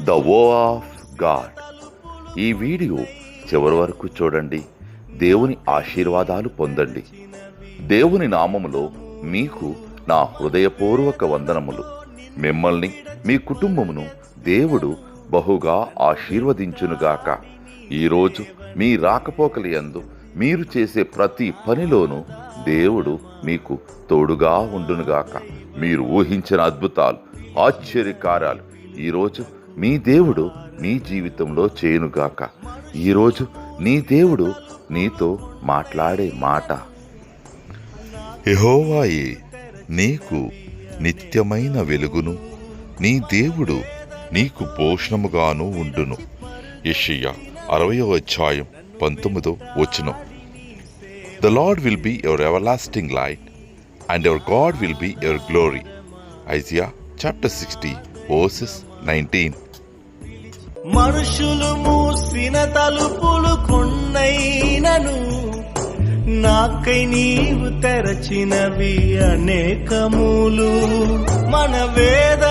The వో of God. ఈ video చివరి వరకు చూడండి. దేవుని ఆశీర్వాదాలు పొందండి. దేవుని నామములో మీకు నా హృదయపూర్వక వందనములు. మిమ్మల్ని మీ కుటుంబమును దేవుడు బహుగా ఆశీర్వదించునుగాక. ఈరోజు మీ రాకపోకలి యందు మీరు చేసే ప్రతి పనిలోనూ దేవుడు మీకు తోడుగా ఉండునుగాక. మీరు ఊహించిన అద్భుతాలు, ఆశ్చర్యకార్యాలు ఈరోజు మీ దేవుడు నీ జీవితంలో చేయునుగాక. ఈరోజు నీ దేవుడు నీతో మాట్లాడే మాట, యెహోవాయే నీకు నిత్యమైన వెలుగును, నీ దేవుడు నీకు పోషణముగాను ఉండును. యెషయా 60:19. The Lord will be your everlasting light, and your God will be your glory. Isaiah chapter 60:19. మనుషులు మూసిన తలుపులు కొన్నైనను, నాకై నీవు తెరచినవి అనేకములు. మన వేద